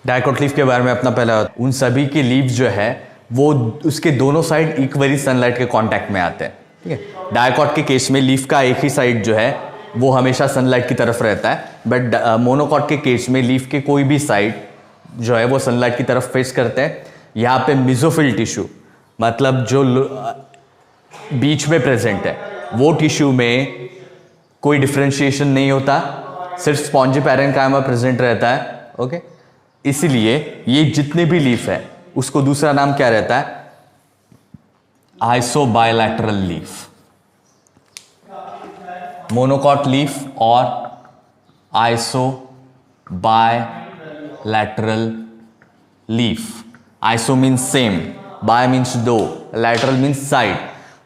Dicot leaf के बारे में अपना पहला, उन सभी के लीव्स जो है वो उसके दोनों साइड इक्वली सनलाइट के कांटेक्ट में आते हैं, ठीक है। डायकॉट के केस में लीफ का एक ही साइड जो है वो हमेशा सनलाइट की तरफ रहता है, बट मोनोकॉट के केस में लीफ के कोई भी साइड जो है वो सनलाइट की तरफ फेस करते हैं। यहाँ पे मेसोफिल टिश्यू मतलब जो बीच में प्रेजेंट है वो टिश्यू में कोई डिफरेंशिएशन नहीं होता, सिर्फ स्पॉन्जी पैरेन्काइमा प्रेजेंट रहता है, ओके। इसलिए ये जितने भी लीफ है उसको दूसरा नाम क्या रहता है, आइसोबायलैटरल लीफ। मोनोकॉट लीफ और isobilateral leaf. Iso means same, bye means दो, लैटरल मीन्स साइड।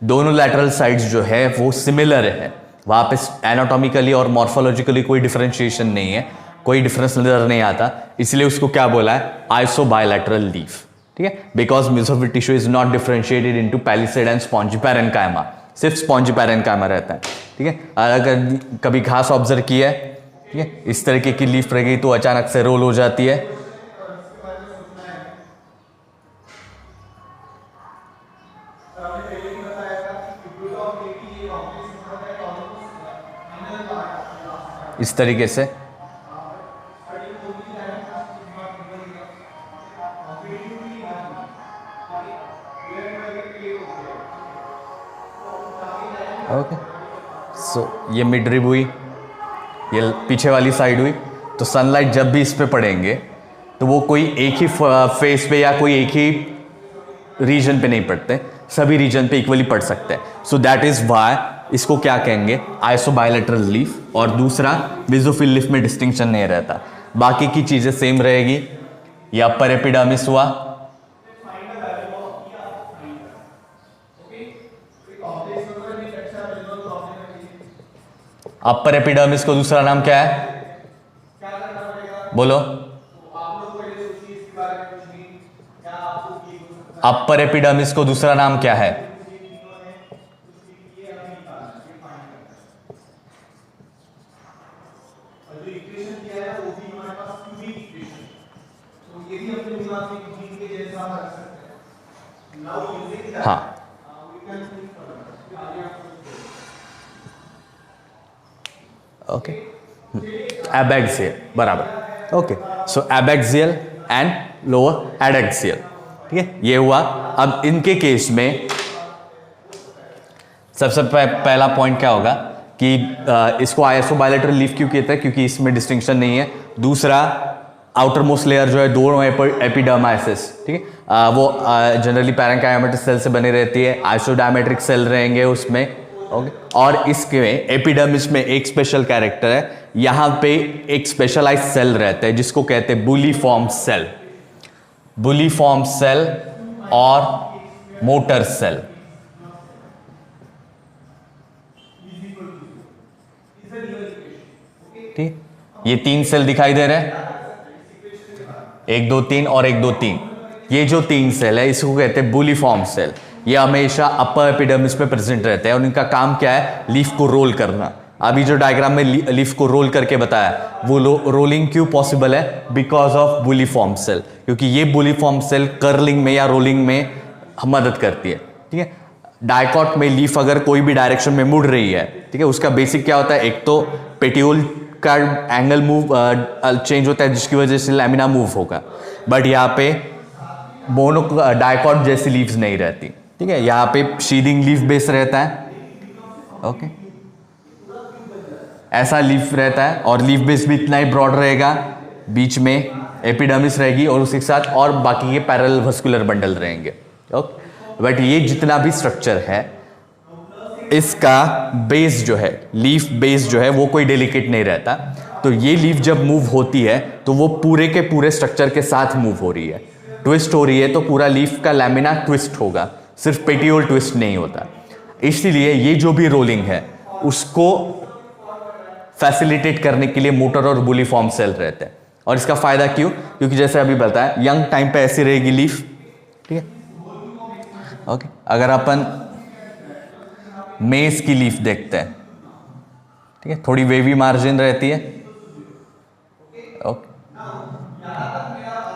दोनों लैटरल साइड्स जो है वो सिमिलर है, वहां पे एनाटॉमिकली और मॉर्फोलॉजिकली कोई डिफरेंशिएशन नहीं है, कोई डिफरेंस नजर नहीं आता, इसलिए उसको क्या बोला है, आइसोबायलैटरल लीफ, ठीक है। Because mesophyll tissue is not differentiated into palisade and spongy parenchyma, सिर्फ स्पॉन्जी पैरेन्काइमा रहता है, ठीक है। अगर कभी घास ऑब्जर्व किया है, ठीक है, इस तरीके की लीफ रह गई तो अचानक से रोल हो जाती है, इस तरीके से। ओके, सो ये मिड रिब हुई, ये पीछे वाली साइड हुई। तो सनलाइट जब भी इस पे पड़ेंगे तो वो कोई एक ही फेस पे या कोई एक ही रीजन पे नहीं पड़ते, सभी रीजन पे इक्वली पड़ सकते हैं। सो दैट इज वाई इसको क्या कहेंगे, आइसोबायलैटरल लीफ। और दूसरा मेसोफिल लीफ में डिस्टिंक्शन नहीं रहता, बाकी की चीजें सेम रहेगी। ये अपर एपिडर्मिस हुआ, अपर एपिडर्मिस को दूसरा नाम क्या है, बोलो। अपर एपिडर्मिस को दूसरा नाम क्या है, हाँ, ओके, एबैक्सियल, बराबर, okay. So abaxial and lower adaxial, ठीक है, ये हुआ। अब इनके केस में सबसे पहला पॉइंट क्या होगा कि इसको आइसोबायलैटरल लीफ क्यों कहते हैं, क्योंकि इसमें डिस्टिंक्शन नहीं है। दूसरा, आउटर मोस्ट लेयर जो है दोनों एपिडर्माइसिस, ठीक है, वो जनरली पैरेन्काइमेटिक सेल से बनी रहती है, आइसोडायमेट्रिक सेल रहेंगे उसमें, ओके। और इसके एपिडर्मिस में एक स्पेशल कैरेक्टर है, यहां पे एक स्पेशलाइज सेल रहता है जिसको कहते हैं बुलीफॉर्म सेल, बुलीफॉर्म सेल और मोटर सेल, ठीक। ये तीन सेल दिखाई दे रहे हैं, 1 2 3 और 1 2 3। ये जो तीन सेल है इसको कहते हैं बुलीफॉर्म सेल। ये हमेशा अपर एपिडर्मिस में प्रेजेंट रहते हैं और इनका काम क्या है, लीफ को रोल करना। अभी जो डायग्राम में लीफ को रोल करके बताया, वो रोलिंग क्यों पॉसिबल है, बिकॉज ऑफ बुलीफॉर्म सेल, क्योंकि ये बुलीफॉर्म सेल कर्लिंग में या रोलिंग में मदद करती है, ठीक है। डायकॉट में लीफ अगर कोई भी डायरेक्शन में मुड़ रही है, ठीक है, उसका बेसिक क्या होता है, एक तो पेटियोल का एंगल मूव चेंज होता है जिसकी वजह से लैमिना मूव होगा, बट यहाँ पे मोनो डायकॉट जैसी लीव्स नहीं रहती, ठीक है। यहाँ पे शीदिंग लीफ बेस रहता है, ओके, ऐसा लीफ रहता है और लीफ बेस भी इतना ही ब्रॉड रहेगा, बीच में एपिडर्मिस रहेगी और उसके साथ और बाकी के पैरेलल वस्कुलर बंडल रहेंगे, ओके। बट ये जितना भी स्ट्रक्चर है इसका बेस जो है, लीफ बेस जो है वो कोई डेलिकेट नहीं रहता। तो ये लीफ जब मूव होती है तो वो पूरे के पूरे स्ट्रक्चर के साथ मूव हो रही है, ट्विस्ट हो रही है, तो पूरा लीफ का लैमिना ट्विस्ट होगा, सिर्फ पेटियोल ट्विस्ट नहीं होता। इसलिए ये जो भी रोलिंग है उसको फैसिलिटेट करने के लिए मोटर और बुलीफॉर्म सेल रहते हैं। और इसका फायदा क्यों, क्योंकि जैसे अभी बताया यंग टाइम पे ऐसी रहेगी लीफ, ठीक है, ओके। अगर अपन मेज की लीफ देखते हैं, ठीक है, थोड़ी वेवी मार्जिन रहती है, ओके,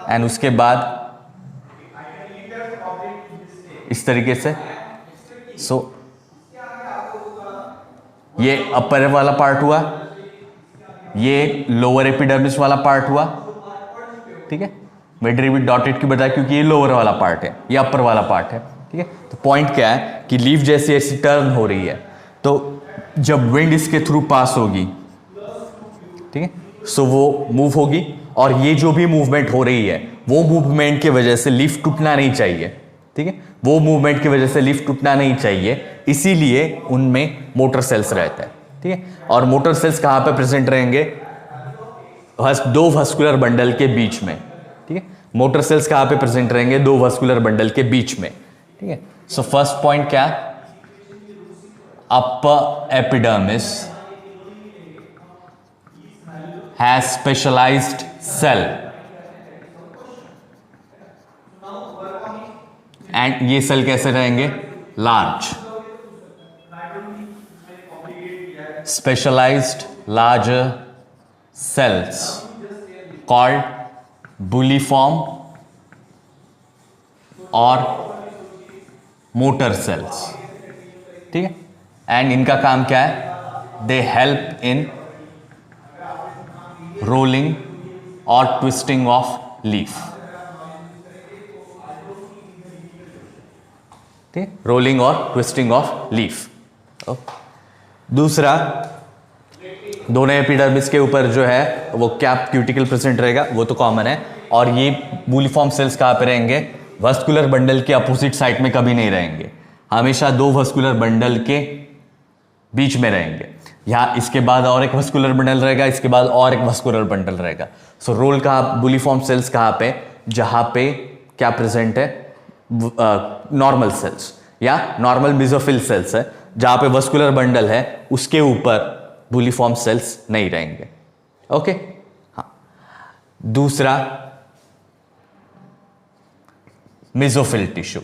एंड उसके बाद इस तरीके से। सो ये अपर वाला पार्ट हुआ, ये लोअर एपिडर्मिस वाला पार्ट हुआ, ठीक है। मेड्री विद डॉटेड की बताया क्योंकि ये लोअर वाला पार्ट है, ये अपर वाला पार्ट है, ठीक है। तो पॉइंट क्या है कि लीफ जैसी ऐसी टर्न हो रही है, तो जब विंड इसके थ्रू पास होगी, ठीक है, सो वो मूव होगी, और ये जो भी मूवमेंट हो रही है वो मूवमेंट की वजह से लीफ टूटना नहीं चाहिए, ठीक है, वो मूवमेंट की वजह से लीफ टूटना नहीं चाहिए, इसीलिए उनमें मोटर सेल्स रहते हैं, ठीक है। और मोटर सेल्स कहां पे प्रेजेंट रहेंगे? दो वस्कुलर बंडल के बीच में, ठीक है। मोटर सेल्स कहां पे प्रेजेंट रहेंगे? दो वस्कुलर बंडल के बीच में, ठीक है। सो फर्स्ट पॉइंट क्या? Upper epidermis has specialized cell, and ये सेल कैसे रहेंगे? Large, specialized larger cells called bulliform और motor cells, ठीक है। एंड इनका काम क्या है? दे हेल्प इन रोलिंग और ट्विस्टिंग ऑफ लीफ, ठीक, रोलिंग और ट्विस्टिंग ऑफ लीफ। दूसरा, दोनों एपिडर्मिस के ऊपर जो है वो क्या क्यूटिकल प्रेजेंट रहेगा, वो तो कॉमन है। और ये बुलिफॉर्म सेल्स कहाँ पे रहेंगे? वस्कुलर बंडल के अपोजिट साइड में कभी नहीं रहेंगे, हमेशा दो वस्कुलर बंडल के बीच में रहेंगे। यहाँ इसके बाद और एक वस्कुलर बंडल रहेगा, इसके बाद और एक वस्कुलर बंडल रहेगा। सो रोल कहाँ बुलिफॉर्म सेल्स कहाँ पे? जहाँ पे क्या प्रेजेंट है? नॉर्मल सेल्स या नॉर्मल मेसोफिल सेल्स है, जहाँ पे वस्कुलर बंडल है उसके ऊपर बुलिफॉर्म सेल्स नहीं रहेंगे, ओके। हाँ, दूसरा mesophyll tissue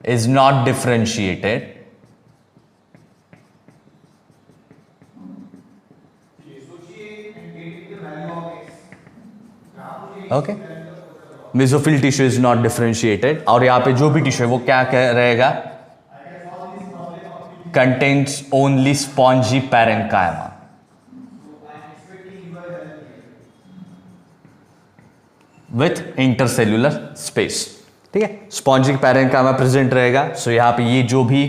is not differentiated okay. Mesophyll tissue is not differentiated, और यहां पे जो भी टिश्यू है वो क्या रहेगा? contains only spongy parenchyma, with intercellular space, ठीक है। स्पॉन्जी पैरेंकाइमा प्रेजेंट रहेगा। सो यहां पे ये जो भी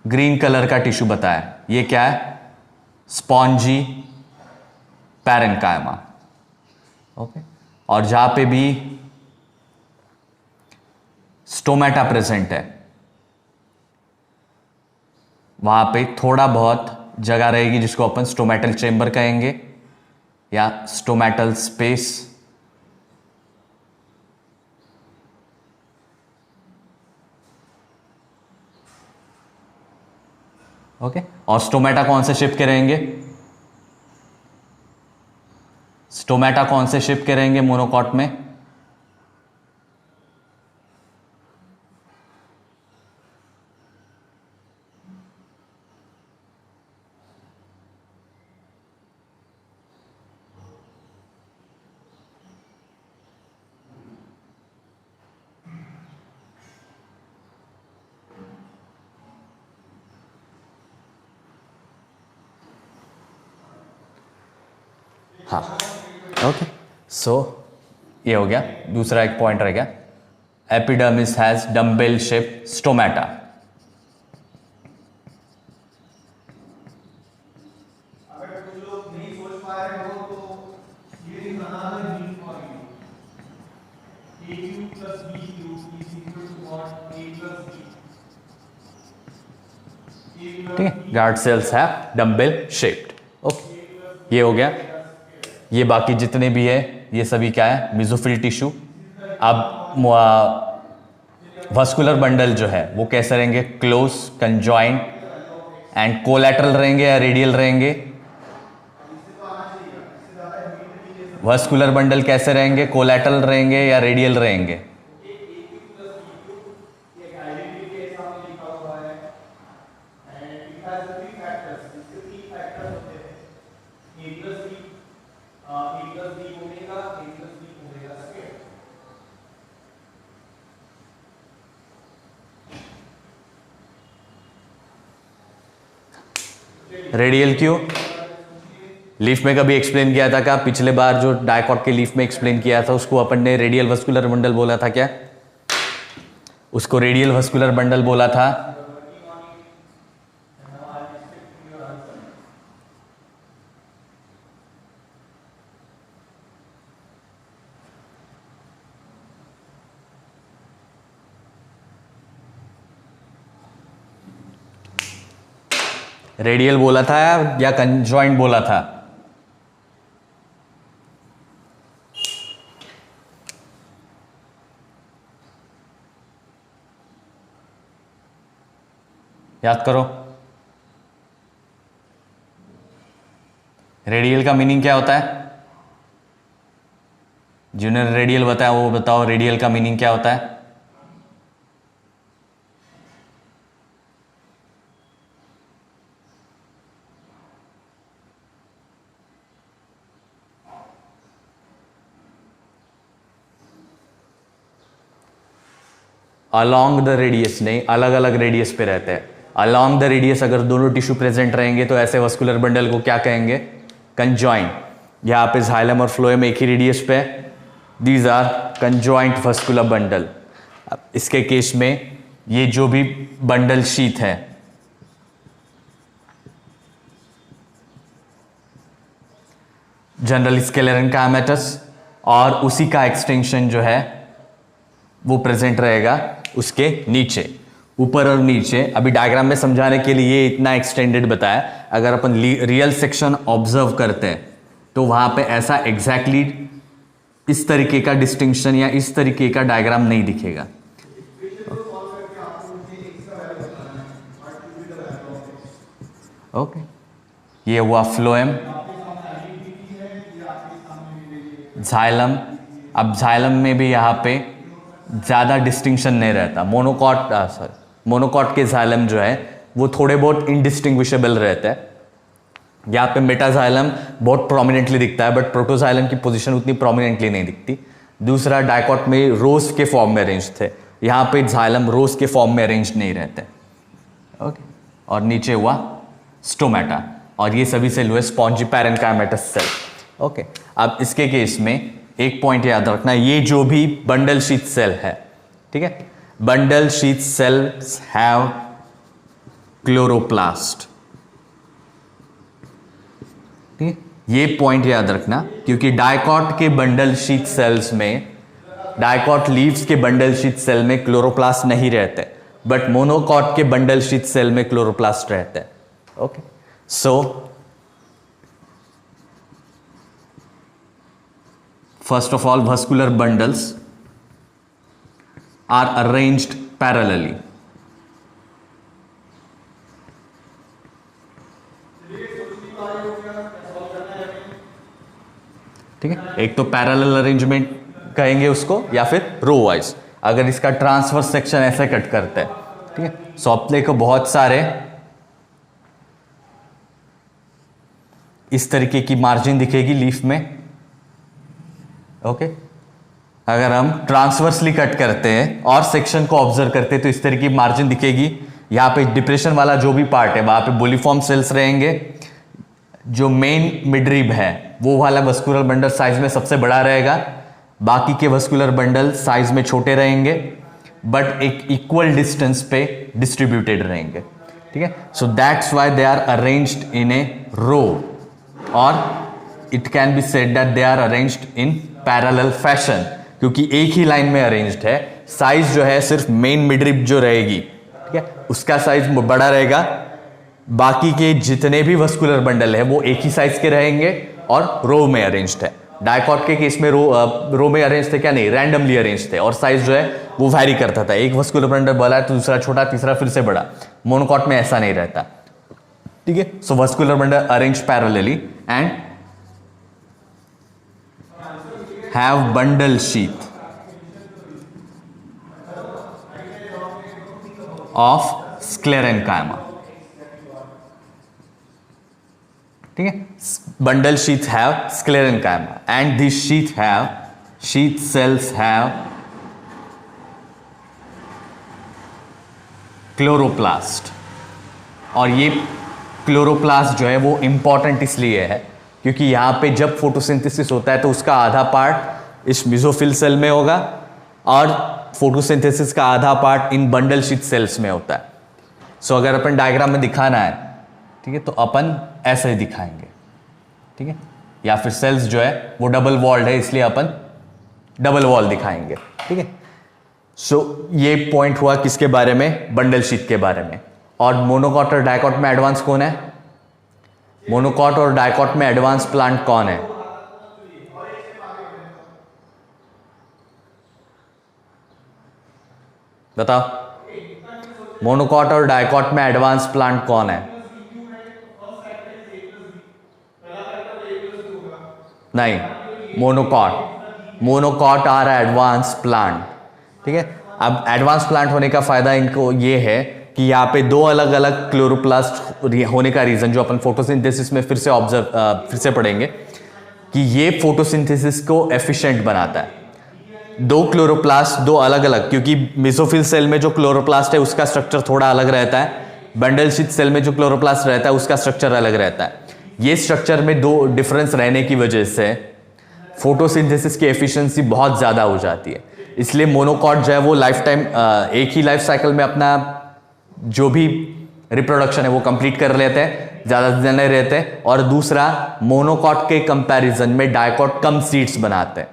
ग्रीन कलर का टिश्यू बताया, ये क्या है? Spongy parenchyma, okay. और जहां पे भी स्टोमेटा प्रेजेंट है वहां पे थोड़ा बहुत जगह रहेगी जिसको अपन स्टोमेटल चेंबर कहेंगे या स्टोमेटल स्पेस, ओके। और स्टोमेटा कौन से शेप के रहेंगे? स्टोमेटा कौन से शेप के रहेंगे मोनोकॉट में? हाँ, ओके। सो ये हो गया, दूसरा एक पॉइंट रह गया। Epidermis has dumbbell shape stomata, ठीक है। गार्ड सेल्स है डम्बेल शेप्ड, ओके। ये हो गया। ये बाकी जितने भी है ये सभी क्या है? Mesophyll tissue. अब वस्कुलर बंडल जो है वो कैसे रहेंगे? क्लोज, कंजॉइंट एंड कोलैटरल रहेंगे या रेडियल रहेंगे? वस्कुलर बंडल कैसे रहेंगे? कोलैटरल रहेंगे या रेडियल रहेंगे? ठीक रेडियल क्यों? लीफ में कभी एक्सप्लेन किया था क्या? पिछले बार जो डायकॉट के लीफ में एक्सप्लेन किया था उसको अपन ने रेडियल वस्कुलर बंडल बोला था क्या? उसको रेडियल वस्कुलर बंडल बोला था। रेडियल बोला था या कंजॉइंट बोला था? याद करो, रेडियल का मीनिंग क्या होता है? जिन्होंने रेडियल बताया वो बताओ, रेडियल का मीनिंग क्या होता है? अलॉन्ग द रेडियस नहीं, अलग अलग रेडियस पे रहते हैं। अलॉन्ग द रेडियस अगर दोनों टिश्यू प्रेजेंट रहेंगे तो ऐसे वस्कुलर बंडल को क्या कहेंगे? कंजॉइंट। यहाँ पे जाइलम और फ्लोएम एक ही रेडियस पे, these are conjoint vascular bundle. अब इसके केस में ये जो भी बंडल शीथ है, जनरल स्केलेरन कायमेटस, और उसी का एक्सटेंशन जो है वो प्रेजेंट रहेगा उसके नीचे, ऊपर और नीचे। अभी डायग्राम में समझाने के लिए ये इतना एक्सटेंडेड बताया। अगर अपन रियल सेक्शन ऑब्जर्व करते हैं तो वहां पे ऐसा एग्जैक्टली इस तरीके का डिस्टिंक्शन या इस तरीके का डायग्राम नहीं दिखेगा। ओके, ये हुआ फ्लोएम, जाइलम। अब जाइलम में भी यहाँ पे ज़्यादा डिस्टिंक्शन नहीं रहता। मोनोकॉट के जाइलम जो है वो थोड़े बहुत इनडिस्टिंग्विशेबल रहते हैं। यहाँ पे मेटाजाइलम बहुत प्रोमिनेंटली दिखता है, बट प्रोटोजाइलम की पोजीशन उतनी प्रोमिनेंटली नहीं दिखती। दूसरा, डायकॉट में रोज के फॉर्म में अरेंज थे, यहाँ पे जाइलम रोज के फॉर्म में अरेंज नहीं रहते। ओके, और नीचे हुआ स्टोमेटा, और ये सभी सेल हुए स्पॉन्जी पैरेन्काइमेटस सेल। ओके, अब इसके केस में एक पॉइंट याद रखना, ये जो भी बंडल शीथ सेल है, ठीक है, bundle sheath cells have chloroplast. ठीक है, ये पॉइंट याद रखना, क्योंकि डायकॉट के बंडल शीथ सेल्स में, डायकॉट लीव्स के बंडल शीथ सेल में क्लोरोप्लास्ट नहीं रहते, बट मोनोकॉट के बंडल शीथ सेल में क्लोरोप्लास्ट रहते हैं। Okay, so first of all, vascular bundles are arranged parallelly. ठीक है, एक तो पैरेलल अरेंजमेंट कहेंगे उसको, या फिर रो वाइज। अगर इसका ट्रांसवर्स सेक्शन ऐसे कट करते हैं, ठीक है, सो अपने को बहुत सारे इस तरीके की मार्जिन दिखेगी लीफ में। ओके, अगर हम ट्रांसवर्सली कट करते हैं और सेक्शन को ऑब्जर्व करते हैं तो इस तरह की मार्जिन दिखेगी। यहाँ पे डिप्रेशन वाला जो भी पार्ट है वहाँ पे बुलिफॉर्म सेल्स रहेंगे। जो मेन मिडरिब है वो वाला वस्कुलर बंडल साइज में सबसे बड़ा रहेगा, बाकी के वस्कुलर बंडल साइज में छोटे रहेंगे, बट एक इक्वल डिस्टेंस पे डिस्ट्रीब्यूटेड रहेंगे। ठीक है, so that's why they are arranged in a row, और it can be said that they are arranged in parallel fashion, क्योंकि एक ही लाइन में अरेंज्ड है। साइज जो है सिर्फ मेन मिडरिब जो रहेगी, ठीक है, उसका साइज बड़ा रहेगा, बाकी के जितने भी वस्कुलर बंडल है वो एक ही साइज के रहेंगे और रो में अरेंज्ड है। डायकॉट के केस में रो में अरेंज थे क्या? नहीं, रैंडमली अरेंज थे, और साइज जो है वो वैरी करता था। एक वस्कुलर बंडल बड़ा है तो दूसरा छोटा, तीसरा फिर से बड़ा। मोनोकॉट में ऐसा नहीं रहता। ठीक है, so vascular bundle arrange parallelly and have bundle sheath of sclerenchyma। ठीक है, bundle sheath have sclerenchyma and these sheath cells have chloroplast, और ये क्लोरोप्लास्ट जो है वो इंपॉर्टेंट इसलिए है क्योंकि यहाँ पे जब फोटोसिंथेसिस होता है तो उसका आधा पार्ट इस मेसोफिल सेल में होगा और फोटोसिंथेसिस का आधा part in bundle sheath sales में होता है। सो अगर अपन डायग्राम में दिखाना है, ठीक है, तो अपन ऐसे ही दिखाएंगे, ठीक है, या फिर सेल्स जो है वो डबल वॉल्ड है इसलिए अपन डबल वॉल दिखाएंगे, ठीक है। सो ये पॉइंट हुआ किसके बारे में, बंडल शीथ के बारे में। और मोनोकॉट और डाइकॉट में एडवांस कौन है, मोनोकॉट और डाइकॉट में एडवांस प्लांट कौन है, बताओ, मोनोकॉट और डाइकॉट में एडवांस प्लांट कौन है, नहीं, मोनोकॉट आर एडवांस प्लांट, ठीक है। अब एडवांस प्लांट होने का फायदा इनको ये है कि यहाँ पे दो अलग अलग क्लोरोप्लास्ट होने का रीजन जो अपन फोटोसिंथेसिस में फिर से पढ़ेंगे कि ये फोटोसिंथेसिस को एफिशिएंट बनाता है। दो क्लोरोप्लास्ट दो अलग अलग, क्योंकि मेसोफिल सेल में जो क्लोरोप्लास्ट है उसका स्ट्रक्चर थोड़ा अलग रहता है, बंडल शीथ सेल में जो क्लोरोप्लास्ट रहता है उसका स्ट्रक्चर अलग रहता है। ये स्ट्रक्चर में दो डिफरेंस रहने की वजह से फोटोसिंथेसिस की एफिशिएंसी बहुत ज़्यादा हो जाती है। इसलिए मोनोकॉट जो है वो लाइफ टाइम एक ही लाइफ साइकिल में अपना जो भी रिप्रोडक्शन है वो कंप्लीट कर लेते हैं, ज़्यादा दिन रहते हैं। और दूसरा, मोनोकॉट के कंपैरिजन में डाइकॉट कम सीड्स बनाते हैं,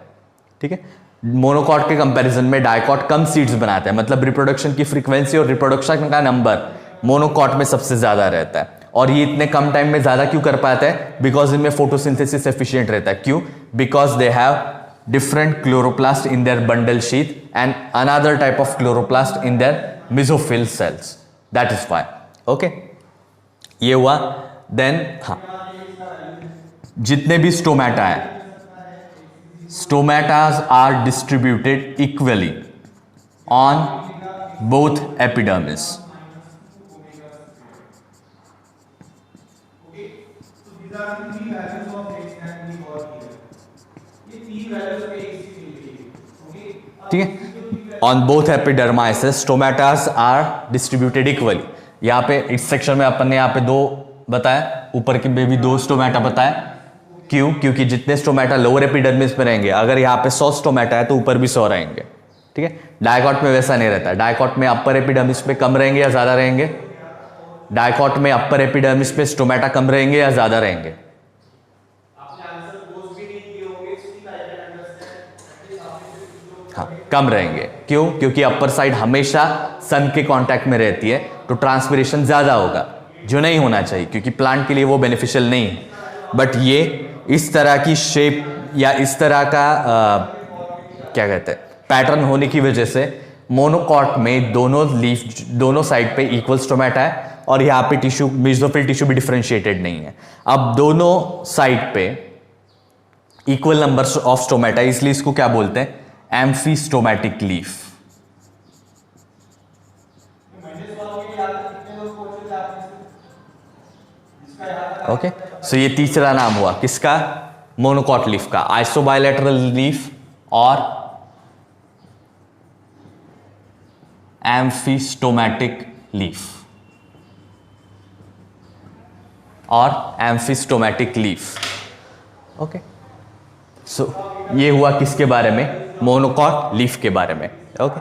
ठीक है। मोनोकॉट के कंपैरिजन में डाइकॉट कम सीड्स बनाते हैं, मतलब रिप्रोडक्शन की फ्रीक्वेंसी और रिप्रोडक्शन का नंबर मोनोकॉट में सबसे ज़्यादा रहता है। और ये इतने कम टाइम में ज़्यादा क्यों कर पाते हैं, बिकॉज इनमें फोटोसिंथेसिस एफिशिएंट रहता है। क्यों, because they have different chloroplast in their bundle sheath and another type of chloroplast in their mesophyll cells. That is why. Okay, ये हुआ। Then हाँ, जितने भी स्टोमेटा है, stomatas are distributed equally on both epidermis. ठीक है, on both epidermis stomatas are distributed equally. यहाँ पे इस सेक्शन में अपन ने यहाँ पे दो बताया, ऊपर के में भी दो स्टोमेटा बताया। क्यों, क्योंकि जितने स्टोमेटा लोअर एपिडर्मिस में रहेंगे, अगर यहाँ पे 100 स्टोमेटा है तो ऊपर भी 100 रहेंगे, ठीक है। डाइकॉट में वैसा नहीं रहता। डाइकॉट में अपर एपिडर्मिस पे कम रहेंगे या ज्यादा रहेंगे, डाइकॉट में अपर एपिडर्मिस पे स्टोमेटा कम रहेंगे या ज्यादा रहेंगे, हाँ, कम रहेंगे। क्यों, क्योंकि अपर साइड हमेशा सन के कांटेक्ट में रहती है तो ट्रांसपिरेशन ज्यादा होगा, जो नहीं होना चाहिए क्योंकि प्लांट के लिए वो बेनिफिशियल नहीं है। बट ये इस तरह की शेप या इस तरह का क्या कहते हैं पैटर्न होने की वजह से मोनोकॉट में दोनों लीफ दोनों साइड पे इक्वल स्टोमेटा है और यहाँ पे टिश्यू मेसोफिल टिश्यू भी डिफरेंशिएटेड नहीं है। अब दोनों साइड पे इक्वल नंबर ऑफ स्टोमेटा, इसलिए इसको क्या बोलते हैं, एम्फीस्टोमैटिक लीफ। ओके, सो ये तीसरा नाम हुआ किसका, मोनोकॉट लीफ का, आइसोबायलैटरल लीफ और एम्फीस्टोमैटिक लीफ ओके, सो ये हुआ किसके बारे में, मोनोकॉट लीफ के बारे में। ओके